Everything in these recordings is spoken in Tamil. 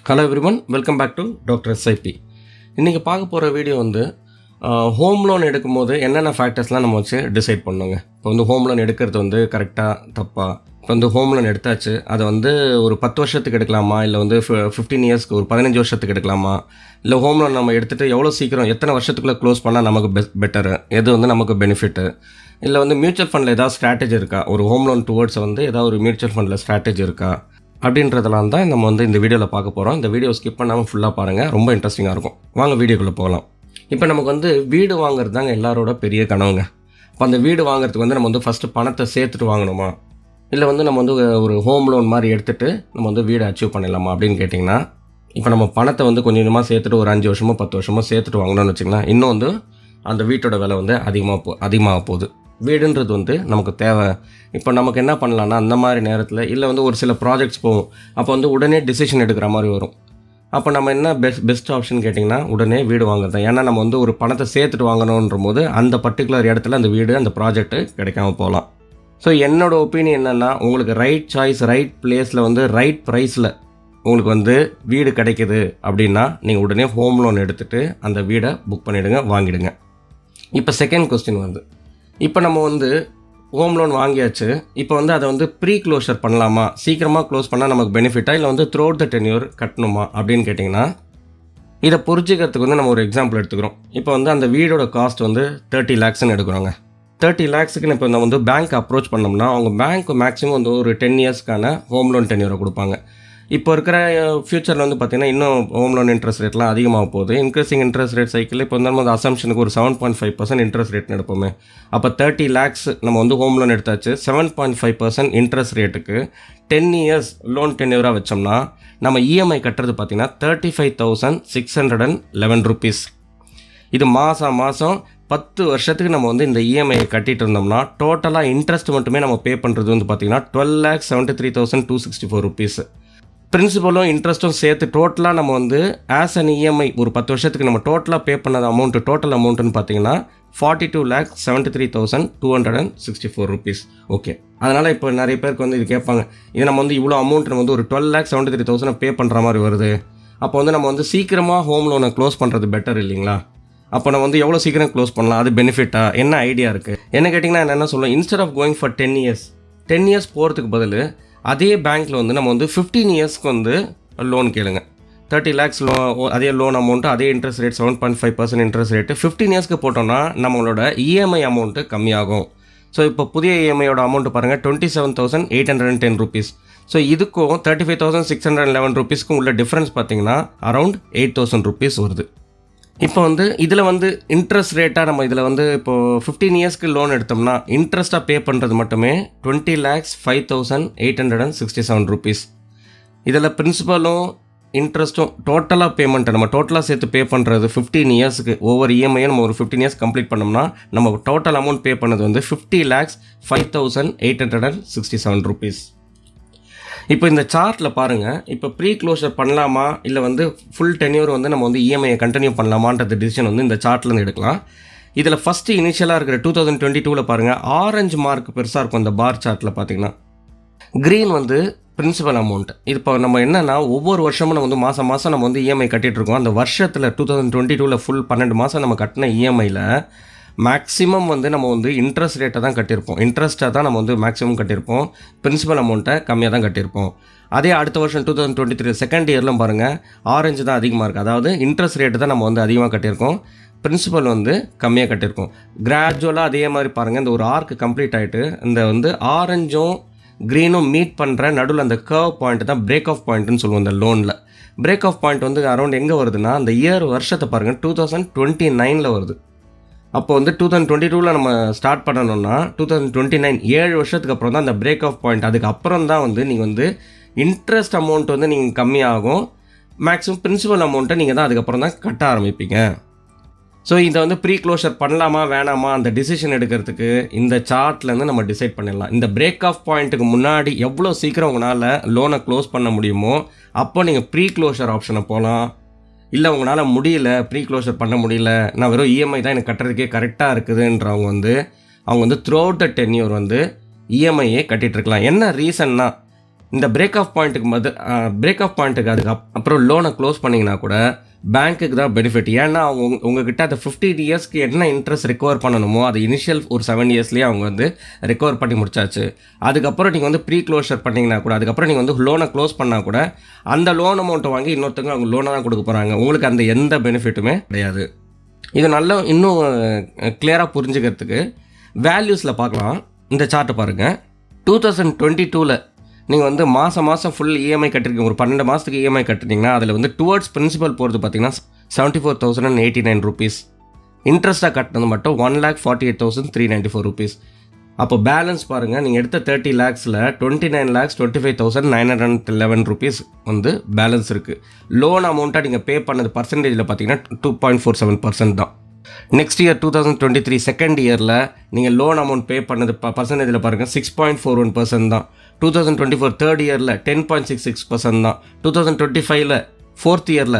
Hello everyone, welcome back to drsip. இன்றைக்கி பார்க்க போகிற வீடியோ வந்து ஹோம் லோன் எடுக்கும்போது என்னென்ன ஃபேக்டர்ஸ்லாம் நம்ம வச்சு டிசைட் பண்ணுங்க. இப்போ வந்து ஹோம் லோன் எடுக்கிறது வந்து கரெக்டாக தப்பா, இப்போ வந்து ஹோம் லோன் எடுத்தாச்சு அதை வந்து ஒரு 10 வருஷத்துக்கு எடுக்கலாமா, இல்லை வந்து 15 இயர்ஸ்க்கு ஒரு 15 வருஷத்துக்கு எடுக்கலாமா, இல்லை ஹோம் லோன் நம்ம எடுத்துகிட்டு எவ்வளோ சீக்கிரம் எத்தனை வருஷத்துக்குள்ளே க்ளோஸ் பண்ணால் நமக்கு பெட்டரு, எது வந்து நமக்கு பெனிஃபிட்டு, இல்லை வந்து மியூச்சுவல் ஃபண்டில் ஏதாவது ஸ்ட்ராட்டஜி இருக்கா, ஒரு ஹோம் லோன் டுவர்ட்ஸ் வந்து ஏதாவது ஒரு மியூச்சுவல் ஃபண்டில் ஸ்ட்ராட்டஜி இருக்கா அப்படின்றதெல்லாம் தான் நம்ம வந்து இந்த வீடியோவில் பார்க்க போகிறோம். இந்த வீடியோ ஸ்கிப் பண்ணாமல் ஃபுல்லாக பாருங்கள், ரொம்ப இன்ட்ரெஸ்டிங்காக இருக்கும். வாங்க வீடியோக்குள்ளே போகலாம். இப்போ நமக்கு வந்து வீடு வாங்குறது தாங்க எல்லாரோட பெரிய கனவுங்க. இப்போ அந்த வீடு வாங்குறதுக்கு வந்து நம்ம வந்து ஃபஸ்ட்டு பணத்தை சேர்த்துட்டு வாங்கணுமா, இல்லை வந்து நம்ம வந்து ஒரு ஹோம் லோன் மாதிரி எடுத்துகிட்டு நம்ம வந்து வீடை அச்சீவ் பண்ணிடலாமா அப்படின்னு கேட்டிங்கன்னா, இப்போ நம்ம பணத்தை வந்து கொஞ்சம் கொஞ்சமாக சேர்த்துட்டு ஒரு 5 வருஷமோ 10 வருஷமோ சேர்த்துட்டு வாங்கணும்னு வச்சிங்கன்னா, இன்னும் வந்து அந்த வீட்டோட விலை வந்து அதிகமாக போகுது. வீடுன்றது வந்து நமக்கு தேவை. இப்போ நமக்கு என்ன பண்ணலான்னா, அந்த மாதிரி நேரத்தில் இல்லை வந்து ஒரு சில ப்ராஜெக்ட்ஸ் போகும், அப்போ வந்து உடனே டிசிஷன் எடுக்கிற மாதிரி வரும். அப்போ நம்ம என்ன பெஸ்ட் ஆப்ஷன் கேட்டிங்கன்னா, உடனே வீடு வாங்குறது தான். ஏன்னா நம்ம வந்து ஒரு பணத்தை சேர்த்துட்டு வாங்கணுன்ற போது அந்த பர்டிகுலர் இடத்துல அந்த வீடு அந்த ப்ராஜெக்ட்டு கிடைக்காம போகலாம். ஸோ என்னோடய ஒப்பீனியன் என்னென்னா, உங்களுக்கு ரைட் சாய்ஸ் ரைட் பிளேஸில் வந்து ரைட் ப்ரைஸில் உங்களுக்கு வந்து வீடு கிடைக்கிது அப்படின்னா நீங்கள் உடனே ஹோம் லோன் எடுத்துகிட்டு அந்த வீடை புக் பண்ணிவிடுங்க, வாங்கிடுங்க. இப்போ செகண்ட் கொஸ்டின் வந்து, இப்போ நம்ம வந்து ஹோம் லோன் வாங்கியாச்சு, இப்போ வந்து அதை வந்து ப்ரீ க்ளோஷர் பண்ணலாமா, சீக்கிரமாக க்ளோஸ் பண்ணால் நமக்கு பெனிஃபிட்டா, இல்லை வந்து த்ரூ அவுட் த டென்யூர் கட்டணுமா அப்படின்னு கேட்டிங்கன்னா, இதை புரிஞ்சுக்கிறதுக்கு வந்து நம்ம ஒரு எக்ஸாம்பிள் எடுத்துக்கிறோம். இப்போ வந்து அந்த வீடோட காஸ்ட் வந்து 30 lakhsன்னு எடுக்கிறோங்க. 30 lakhsக்கு இப்போ நம்ம வந்து பேங்க் அப்ரோச் பண்ணோம்னா, அவங்க பேங்க் மேக்ஸிமம் வந்து ஒரு 10 இயர்ஸ்க்கான ஹோம் லோன் டென்யூரை கொடுப்பாங்க. இப்போ இருக்கிற ஃப்யூச்சரில் வந்து பார்த்திங்கன்னா இன்னும் ஹோம் லோன் இன்ட்ரெஸ்ட் ரேட்லாம் அதிகமாக போகுது. இன்க்ரீசிங் இன்ட்ரெஸ்ட் ரேட் சைக்கிள் இப்போ வந்து நம்ம அசம்ஷனுக்கு ஒரு 7.5% இன்ட்ரெஸ்ட் ரேட் எடுப்போமே. அப்போ 30 lakhs நம்ம வந்து ஹோம் லோன் எடுத்தாச்சு, 7.5% இன்ட்ரெஸ்ட் ரேட்டுக்கு 10 இயர்ஸ் லோன் டென்யூராக வச்சோம்னா நம்ம இஎம்ஐ கட்டுறது பார்த்திங்கன்னா 35,611 rupees. இது மாதம் 10 வருஷத்துக்கு நம்ம வந்து இந்த இஎம்ஐ கட்டிகிட்டு இருந்தோம்னா டோட்டலாக இன்ட்ரெஸ்ட் மட்டுமே நம்ம பே பண்ணுறது வந்து பார்த்திங்கன்னா 12,73,264 rupees. பிரின்சிபலும் இன்ட்ரெஸ்ட்டும் சேர்த்து டோட்டலாக நம்ம வந்து ஆஸ் அன் இஎம்ஐ ஒரு 10 வருஷத்துக்கு நம்ம டோட்டலாக பே பண்ணது அமௌண்ட்டு டோட்டல் அமௌண்ட்டுன்னு பார்த்தீங்கன்னா 42,73,264 rupees. ஓகே, அதனால் இப்போ நிறைய பேருக்கு வந்து இது கேட்பாங்க, இது நம்ம வந்து இவ்வளோ அமௌண்ட் நம்ம வந்து ஒரு 12,73,000 பே பண்ணுற மாதிரி வருது, அப்போ வந்து நம்ம வந்து சீக்கிரமாக ஹோம் லோனை க்ளோஸ் பண்ணுறது பெட்டர் இல்லைங்களா, அப்போ நம்ம வந்து எவ்வளோ சீக்கிரம் க்ளோஸ் பண்ணலாம், அது பெனிஃபிட்டா, என்ன ஐடியா இருக்குது என்ன கேட்டிங்கன்னா, என்ன சொல்லுவேன், instead of going for 10 years போகிறதுக்கு பதில் அதே பேங்க்கில் வந்து நம்ம வந்து 15 இயர்ஸ்க்கு வந்து லோன் கேளுங்க. 30 lakhs அதே லோன் அமௌண்ட்டு, அதே இன்ட்ரெஸ்ட் ரேட் 7.5% இன்ட்ரெஸ்ட் ரேட்டு 15 இயர்ஸ்க்கு போட்டோம்னா நம்மளோட இஎம்ஐ அமௌண்ட்டு கம்மியாகும். ஸோ இப்போ புதிய இஎம்ஐயோட அமௌண்ட்டு பாருங்கள் 27,810 rupees. ஸோ இதுக்கும் 35,611 rupeesக்கும் உள்ள டிஃப்ரென்ஸ் பார்த்தீங்கன்னா அரௌண்ட் 8,000 rupees வருது. இப்போ வந்து இதில் வந்து இன்ட்ரெஸ்ட் ரேட்டாக நம்ம இதில் வந்து இப்போது 15 இயர்ஸ்க்கு லோன் எடுத்தோம்னா இன்ட்ரெஸ்ட்டாக பே பண்ணுறது மட்டுமே 20,05,867 rupees. இதில் பிரின்சிபலும் இன்ட்ரெஸ்ட்டும் டோட்டலாக பேமெண்ட்டை நம்ம டோட்டலாக சேர்த்து பே பண்ணுறது 15 இயர்ஸுக்கு ஒவ்வொரு இஎம்ஐயும் நம்ம ஒரு 15 இயர்ஸ் கம்ப்ளீட் பண்ணோம்னா நம்ம டோட்டல் அமௌண்ட் பே பண்ணது வந்து 50,05,867 rupees. இப்போ இந்த சார்ட்டில் பாருங்கள், இப்போ ப்ரீ க்ளோஷர் பண்ணலாமா இல்லை வந்து ஃபுல் டென்யூர் வந்து நம்ம வந்து இஎம்ஐயை கண்டினியூ பண்ணலாமான்றது டிசிஷன் வந்து இந்த சார்ட்லேருந்து எடுக்கலாம். இதில் ஃபஸ்ட்டு இனிஷியலாக இருக்கிற 2022 பாருங்கள், ஆரஞ்சு மார்க் பெருசாக இருக்கும் இந்த பார் சார்ட்டில் பார்த்தீங்கன்னா, க்ரீன் வந்து பிரின்சிபல் அமௌண்ட். இது இப்போ நம்ம என்னென்னா ஒவ்வொரு வருஷமும் நம்ம வந்து மாதம் நம்ம வந்து இஎம்ஐ கட்டிகிட்டு இருக்கோம். அந்த வருஷத்தில் 2022 ஃபுல் 12 மாதம் நம்ம கட்டின இஎம்ஐயில் மேக்ஸிமம் வந்து நம்ம வந்து இன்ட்ரெஸ்ட் ரேட்டை தான் கட்டியிருப்போம், இன்ட்ரெஸ்ட்டாக தான் நம்ம வந்து மேக்ஸிமம் கட்டியிருப்போம், பிரின்சிபல் அமௌண்ட்டை கம்மியாக தான் கட்டியிருப்போம். அதே அடுத்த வருஷம் 2023 செகண்ட் இயர்லாம் பாருங்கள், ஆரஞ்சு தான் அதிகமாக இருக்குது, அதாவது இன்ட்ரெஸ்ட் ரேட்டு தான் நம்ம வந்து அதிகமாக கட்டியிருக்கோம், பிரின்சிபல் வந்து கம்மியாக கட்டியிருக்கோம். கிராஜுவலாக அதே மாதிரி பாருங்கள், இந்த ஒரு ஆர்க் கம்ப்ளீட் ஆகிட்டு இந்த வந்து ஆரஞ்சும் க்ரீனும் மீட் பண்ணுற நடுவில் அந்த கர்வ் பாயிண்ட் தான் பிரேக் ஆஃப் பாயிண்ட்டுன்னு சொல்லுவோம். இந்த லோனில் பிரேக் ஆஃப் பாயிண்ட் வந்து அரௌண்ட் எங்கே வருதுன்னா அந்த வருஷத்தை பாருங்கள் 2029 வருது. அப்போ வந்து 2022 நம்ம ஸ்டார்ட் பண்ணணும்னா 2029 7 வருஷத்துக்கு அப்புறம் தான் அந்த பிரேக் ஆஃப் பாயிண்ட். அதுக்கப்புறம் தான் வந்து நீங்கள் வந்து இன்ட்ரெஸ்ட் அமௌண்ட் வந்து நீங்கள் கம்மியாகும், மேக்ஸிமம் பிரின்சிபல் அமௌண்ட்டை நீங்கள் தான் அதுக்கப்புறம் தான் கட்ட ஆரம்பிப்பீங்க. ஸோ இதை வந்து ப்ரீ க்ளோஷர் பண்ணலாமா வேணாமா அந்த டிசிஷன் எடுக்கிறதுக்கு இந்த சார்ட்லேருந்து நம்ம டிசைட் பண்ணிடலாம். இந்த பிரேக் ஆஃப் பாயிண்ட்டுக்கு முன்னாடி எவ்வளோ சீக்கிரம் உங்களால் லோனை க்ளோஸ் பண்ண முடியுமோ அப்போ நீங்கள் ப்ரீ க்ளோஷர் ஆப்ஷனை போகலாம். இல்லை உங்களால் முடியல, ப்ரீ க்ளோஷர் பண்ண முடியல, நான் வெறும் இஎம்ஐ தான் எனக்கு கட்டுறதுக்கே கரெக்டாக இருக்குதுன்றவங்க வந்து அவங்க வந்து த்ரூ அவுட் த டென்யூர் வந்து இஎம்ஐயே கட்டிகிட்ருக்கலாம். என்ன ரீசன்னா இந்த பிரேக் ஆஃப் பாயிண்ட்டுக்கு அதுக்கு அப்புறம் லோனை க்ளோஸ் பண்ணிங்கன்னா கூட பேங்க்குக்கு தான் பெனிஃபிட். ஏன்னா உங்ககிட்ட அந்த 15 இயர்ஸ்க்கு என்ன இன்ட்ரெஸ்ட் ரெக்கவர் பண்ணணுமோ அது இனிஷியல் ஒரு 7 இயர்ஸ்லேயே அவங்க வந்து ரெக்கவர் பண்ணி முடிச்சாச்சு. அதுக்கப்புறம் நீங்கள் வந்து ப்ரீ க்ளோஷர் பண்ணிங்கன்னா கூட அதுக்கப்புறம் நீங்கள் வந்து லோனை க்ளோஸ் பண்ணால் கூட அந்த லோன் அமௌண்ட்டை வாங்கி இன்னொருத்தவங்க அவங்க லோனை தான் கொடுக்க போகிறாங்க. உங்களுக்கு அந்த எந்த பெனிஃபிட்டுமே கிடையாது. இது நல்லா இன்னும் கிளியராக புரிஞ்சுக்கிறதுக்கு வேல்யூஸில் பார்க்கலாம். இந்த சார்ட்டை பாருங்கள். 2022 நீங்கள் வந்து மாதம் ஃபுல் இஎம்ஐ கட்டிருக்கீங்க. ஒரு 12 மாதத்துக்கு இஎம்ஐ கட்டினீங்கன்னா அதில் வந்து டுவர்ட்ஸ் பிரின்சிபல் போகிறது பார்த்தீங்கன்னா 74,089 rupees. இன்ட்ரெஸ்ட்டாக கட்டினது மட்டும் 1,48,394 rupees. அப்போ பேலன்ஸ் பாருங்கள், நீங்கள் எடுத்த 30 lakhsல 29,25,911 rupees வந்து பேலன்ஸ் இருக்குது. லோன் அமௌண்ட்டாக நீங்கள் பே பண்ணது பர்சன்டேஜில் பார்த்தீங்கன்னா 2.47% தான். நெக்ஸ்ட் இயர் 2023 செகண்ட் இயரில் நீங்கள் லோன் அமௌண்ட் பே பண்ணது பர்சன்டேஜில் பாருங்கள் 6.41% தான். 2024 தேர்ட் இயரில் 10.66% தான். 2025 ஃபோர்த் இயரில்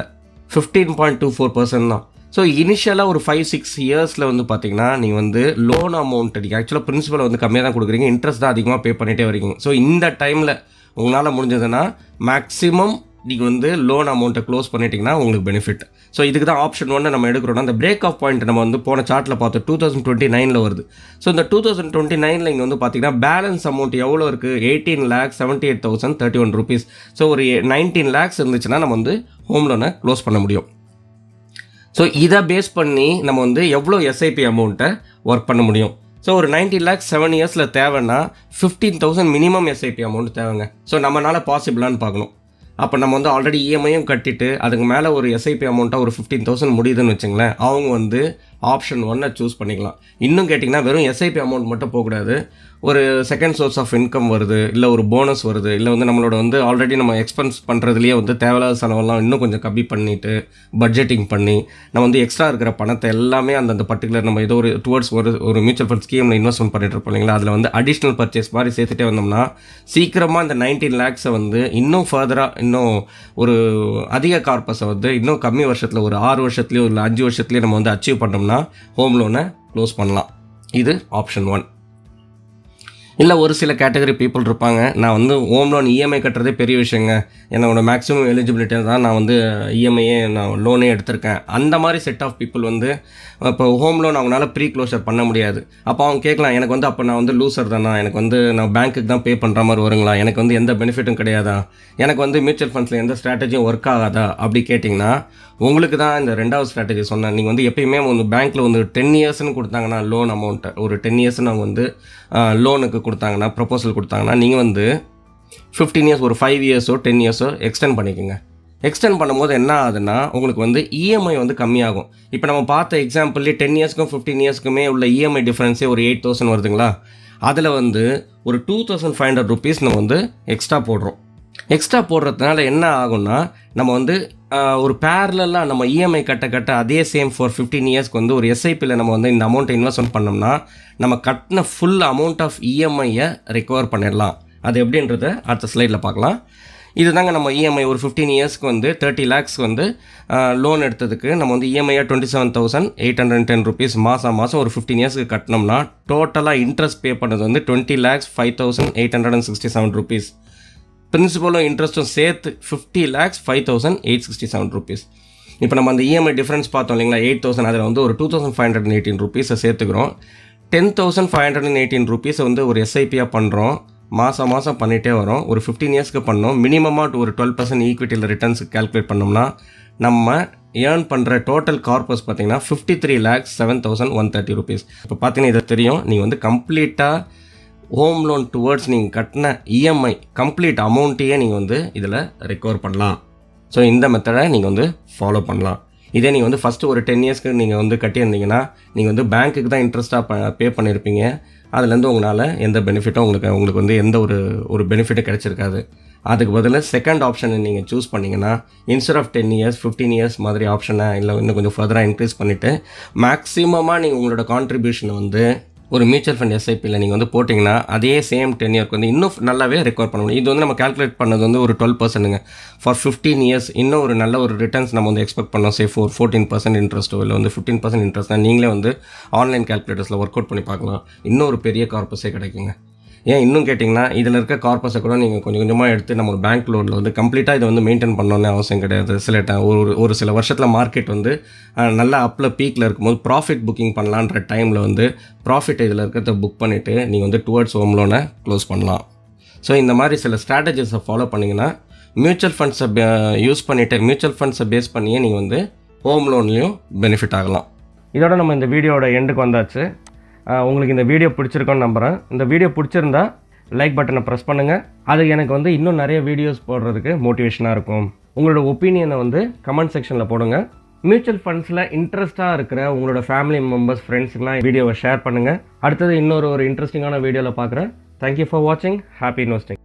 15.24% தான். ஸோ இனிஷியலாக ஒரு 5-6 இயர்ஸில் வந்து பார்த்தீங்கன்னா நீங்கள் வந்து லோன் அமௌண்ட்டு நீங்கள் ஆக்சுவலாக பிரின்சிபல் வந்து கம்மியாக தான் கொடுக்குறீங்க, இன்ட்ரெஸ்ட் தான் அதிகமாக பே பண்ணிகிட்டே வரீங்க. ஸோ இந்த டைமில் உங்களால் முடிஞ்சதுன்னா மேக்ஸிமம் நீங்கள் வந்து லோன் அமௌண்ட்டை க்ளோஸ் பண்ணிட்டீங்கன்னா உங்களுக்கு பெனிஃபிட். ஸோ இதுக்கு தான் ஆப்ஷன் 1 நம்ம எடுக்கிறோம்னா அந்த பிரேக் ஆஃப் பாயிண்ட் நம்ம வந்து போன சார்ட்டில் பார்த்தோம் 2029 வருது. ஸோ இந்த 2029 இங்கே வந்து பார்த்தீங்கன்னா பேலன்ஸ் அமௌண்ட் எவ்வளோ இருக்குது, 18,78,031 rupees. ஸோ ஒரு 19 lakhs இருந்துச்சுன்னா நம்ம வந்து ஹோம் லோனை க்ளோஸ் பண்ண முடியும். ஸோ இதை பேஸ் பண்ணி நம்ம வந்து எவ்வளோ எஸ்ஐபி அமௌண்ட்டை ஒர்க் பண்ண முடியும். ஸோ ஒரு 90 lakhs 7 இயர்ஸில் தேவைன்னா 15,000 மினிமம் எஸ்ஐபி அமௌண்ட் தேவைங்க. ஸோ நம்மளால் பாசிபிளான்னு பார்க்கணும். அப்போ நம்ம வந்து ஆல்ரெடி இஎம்ஐயும் கட்டிட்டு அதுக்கு மேலே ஒரு எஸ்ஐபி அமௌண்ட்டாக ஒரு 15,000 முடியுதுன்னு வச்சுங்களேன், அவங்க வந்து ஆப்ஷன் 1 சூஸ் பண்ணிக்கலாம். இன்னும் கேட்டிங்கன்னா வெறும் எஸ்ஐபி அமௌண்ட் மட்டும் போகக்கூடாது. ஒரு செகண்ட் சோர்ஸ் ஆஃப் இன்கம் வருது, இல்லை ஒரு போனஸ் வருது, இல்லை வந்து நம்மளோட வந்து ஆல்ரெடி நம்ம எக்ஸ்பென்ஸ் பண்ணுறதுலேயே வந்து தேவையில்லாத செலவெல்லாம் இன்னும் கொஞ்சம் கம்மி பண்ணிவிட்டு பட்ஜெட்டிங் பண்ணி நம்ம வந்து எக்ஸ்ட்ரா இருக்கிற பணத்தை எல்லாமே அந்தந்த பர்டிகுலர் நம்ம ஏதோ ஒரு டுவர்ட்ஸ் ஒரு மியூச்சுவல் ஃபண்ட் ஸ்கீமில் இன்வெஸ்ட்மெண்ட் பண்ணிட்டு இருப்போம் இல்லைங்களா, அதில் வந்து அடிஷ்னல் பர்ச்சேஸ் மாதிரி சேர்த்துட்டே வந்தோம்னா சீக்கிரமாக இந்த 19 lakhs வந்து இன்னும் ஃபர்தராக இன்னும் ஒரு அதிக கார்பஸை வந்து இன்னும் கம்மி வருஷத்தில் ஒரு 6 வருஷத்துலேயோ இல்லை 5 வருஷத்துலேயோ நம்ம வந்து அச்சீவ் பண்ணோம்னா ஹோம் லோனை க்ளோஸ் பண்ணலாம். இது ஆப்ஷன் 1. இல்லை ஒரு சில கேட்டகரி பீப்புள் இருப்பாங்க, நான் வந்து ஹோம் லோன் இஎம்ஐ கட்டுறதே பெரிய விஷயங்க, என்னோட மேக்ஸிமம் எலிஜிபிலிட்டி தான் நான் வந்து இஎம்ஐயே நான் லோனே எடுத்திருக்கேன். அந்த மாதிரி செட் ஆஃப் பீப்புள் வந்து இப்போ ஹோம் லோன் அவங்களால ப்ரீ க்ளோஷர் பண்ண முடியாது. அப்போ அவங்க கேட்கலாம், எனக்கு வந்து அப்போ நான் வந்து லூசர் தானா, எனக்கு வந்து நான் பேங்க்குக்கு தான் பே பண்ணுற மாதிரி வருங்களா, எனக்கு வந்து எந்த பெனிஃபிட்டும் கிடையாதா, எனக்கு வந்து மியூச்சுவல் ஃபண்ட்ஸில் எந்த ஸ்ட்ராட்டஜியும் ஒர்க் ஆகாதா அப்படி கேட்டிங்கன்னா உங்களுக்கு தான் இந்த 2வது ஸ்ட்ராட்டஜி சொன்னேன். நீங்கள் வந்து எப்பயுமே வந்து பேங்க்கில் வந்து 10 இயர்ஸ்னு கொடுத்தாங்கன்னா லோன் அமௌண்ட்டை ஒரு 10 இயர்ஸ்னு அவங்க வந்து லோனுக்கு கொடுத்தாங்கன்னா ப்ரொபோசல் கொடுத்தாங்கன்னா நீங்கள் வந்து 15 இயர்ஸ் ஒரு 5 இயர்ஸோ 10 இயர்ஸோ எக்ஸ்டெண்ட் பண்ணிக்கோங்க. எக்ஸ்டெண்ட் பண்ணும்போது என்ன ஆகுதுன்னா உங்களுக்கு வந்து இஎம்ஐ வந்து கம்மியாகும். இப்போ நம்ம பார்த்த எக்ஸாம்பிள்லேயே 10 இயர்ஸ்க்கும் 15 இயர்ஸ்க்குமே உள்ள இஎம்ஐ டிஃப்ரென்ஸே ஒரு 8,000 வருதுங்களா, அதில் வந்து ஒரு 2,500 rupees நம்ம வந்து எக்ஸ்ட்ரா போடுறோம். எக்ஸ்ட்ரா போடுறதுனால என்ன ஆகும்னா நம்ம வந்து ஒரு பேரலாக நம்ம இஎம்ஐ கட்ட அதே சேம் ஃபார் 15 இயர்ஸ்க்கு வந்து ஒரு எஸ்ஐபியில் நம்ம வந்து இந்த அமௌண்ட்டை இன்வெஸ்ட்மெண்ட் பண்ணோம்னா நம்ம கட்டின ஃபுல் அமௌண்ட் ஆஃப் இஎம்ஐயை ரெக்கவர் பண்ணிடலாம். அது எப்படின்றத அடுத்த ஸ்லைடில் பார்க்கலாம். இது தாங்க நம்ம இஎம்ஐ ஒரு 15 இயர்ஸ்க்கு வந்து 30 lakhs வந்து லோன் எடுத்ததுக்கு நம்ம வந்து இஎம்ஐயாக 27,810 rupees மாதம் ஒரு 15 இயர்ஸ்க்கு கட்டினோம்னா டோட்டலாக இன்ட்ரெஸ்ட் பே பண்ணது வந்து 20,05,867 rupees. பிரின்சிபலும் இன்ட்ரெஸ்ட்டும் சேர்த்து 50,05,867 rupees. இப்போ நம்ம அந்த இஎம்ஐ டிஃப்ரென்ஸ் பார்த்தோம் இல்லைங்களா, 8,000, அதில் வந்து ஒரு 2,518 rupees சேர்த்துக்கிறோம். 10,518 rupees வந்து ஒரு எஸ்ஐபியாக பண்ணுறோம். மாதம் பண்ணிகிட்டே வரோம். ஒரு 15 இயர்ஸ்க்கு பண்ணோம். மினிமமாக ஒரு 12% ஈக்விட்டியில் ரிட்டர்ன்ஸ் கால்குலேட் பண்ணோம்னா நம்ம ஏர்ன் பண்ணுற டோட்டல் கார்பஸ் பார்த்தீங்கன்னா 53,07,130 rupees. இப்போ பார்த்தீங்கன்னா இதை தெரியும், நீங்கள் வந்து கம்ப்ளீட்டாக ஹோம் லோன் டுவர்ட்ஸ் நீங்கள் கட்டின இஎம்ஐ கம்ப்ளீட் அமௌண்ட்டையே நீங்கள் வந்து இதில் ரெக்கவர் பண்ணலாம். ஸோ இந்த மெத்தடை நீங்கள் வந்து ஃபாலோ பண்ணலாம். இதே நீங்கள் வந்து ஃபஸ்ட்டு ஒரு 10 இயர்ஸ்க்கு நீங்கள் வந்து கட்டியிருந்தீங்கன்னா நீங்கள் வந்து பேங்க்குக்கு தான் இன்ட்ரெஸ்ட்டாக பே பண்ணியிருப்பீங்க. அதுலேருந்து உங்களால் எந்த பெனிஃபிட்டும் உங்களுக்கு வந்து எந்த ஒரு பெனிஃபிட்டும் கிடச்சிருக்காது. அதுக்கு பதில் செகண்ட் ஆப்ஷனை நீங்கள் சூஸ் பண்ணிங்கன்னா இன்ஸ்டெட் ஆஃப் 10 இயர்ஸ் 15 இயர்ஸ் மாதிரி ஆப்ஷனை இல்லை இன்னும் கொஞ்சம் ஃபர்தராக இன்க்ரீஸ் பண்ணிவிட்டு மேக்ஸிமமாக நீங்கள் உங்களோட கான்ட்ரிபியூஷனை வந்து ஒரு மியூச்சுவல் ஃபண்ட் எஸ்ஐபியில் நீங்கள் வந்து போட்டிங்கன்னா அதே சேம் 10 இயர்க்கு வந்து இன்னும் நல்லாவே ரெக்கவர் பண்ண முடியும். இது வந்து நம்ம கால்குலேட் பண்ணது வந்து ஒரு 12%ங்க ஃபார் 15 இயர்ஸ். இன்னும் ஒரு நல்ல ஒரு ரிட்டர்ன்ஸ் நம்ம வந்து எக்ஸ்பெக்ட் பண்ணோம். 14% இன்ட்ரெஸ்ட்டோ இல்லை வந்து 15% இன்ட்ரெஸ்ட் தான் நீங்களே வந்து ஆன்லைன் கால்குலேட்டர்ஸில் ஒர்க் அவுட் பண்ணி பார்க்கலாம். இன்னும் ஒரு பெரிய கார்பஸே கிடைக்குங்க. ஏன் இன்னும் கேட்டிங்கன்னா இதில் இருக்க கார்பஸை கூட நீங்கள் கொஞ்சம் கொஞ்சமாக எடுத்து நம்ம ஒரு பேங்க் லோனில் வந்து கம்ப்ளீட்டாக இதை வந்து மெயின்டைன் பண்ணணும்னு அவசியம் கிடையாது. ஒரு சில வருஷத்தில் மார்க்கெட் வந்து நல்லா அப்பில் பீக்கில் இருக்கும்போது ப்ராஃபிட் புக்கிங் பண்ணலான்ற டைமில் வந்து ப்ராஃபிட் இதில் இருக்கிறத புக் பண்ணிவிட்டு நீங்கள் வந்து டுவர்ட்ஸ் ஹோம் லோனை க்ளோஸ் பண்ணலாம். ஸோ இந்த மாதிரி சில ஸ்ட்ராட்டஜிஸை ஃபாலோ பண்ணிங்கன்னா மியூச்சுவல் ஃபண்ட்ஸை பேஸ் பண்ணியே நீங்கள் வந்து ஹோம் லோன்லேயும் பெனிஃபிட் ஆகலாம். இதோட நம்ம இந்த வீடியோட எண்டுக்கு வந்தாச்சு. உங்களுக்கு இந்த வீடியோ பிடிச்சிருக்கோன்னு நம்புகிறேன். இந்த வீடியோ பிடிச்சிருந்தா லைக் பட்டனை ப்ரெஸ் பண்ணுங்கள். அது எனக்கு வந்து இன்னும் நிறைய வீடியோஸ் போடுறதுக்கு மோட்டிவேஷனாக இருக்கும். உங்களோட ஒப்பீனியனை வந்து கமெண்ட் செக்ஷனில் போடுங்க. மியூச்சுவல் ஃபண்ட்ஸில் இன்ட்ரெஸ்ட்டாக இருக்கிற உங்களோட ஃபேமிலி மெம்பர்ஸ், ஃப்ரெண்ட்ஸுக்கெலாம் வீடியோவை ஷேர் பண்ணுங்கள். அடுத்தது இன்னொரு இன்ட்ரெஸ்டிங்கான வீடியோவில் பார்க்குறேன். தேங்க்யூ ஃபார் வாட்சிங். Happy investing.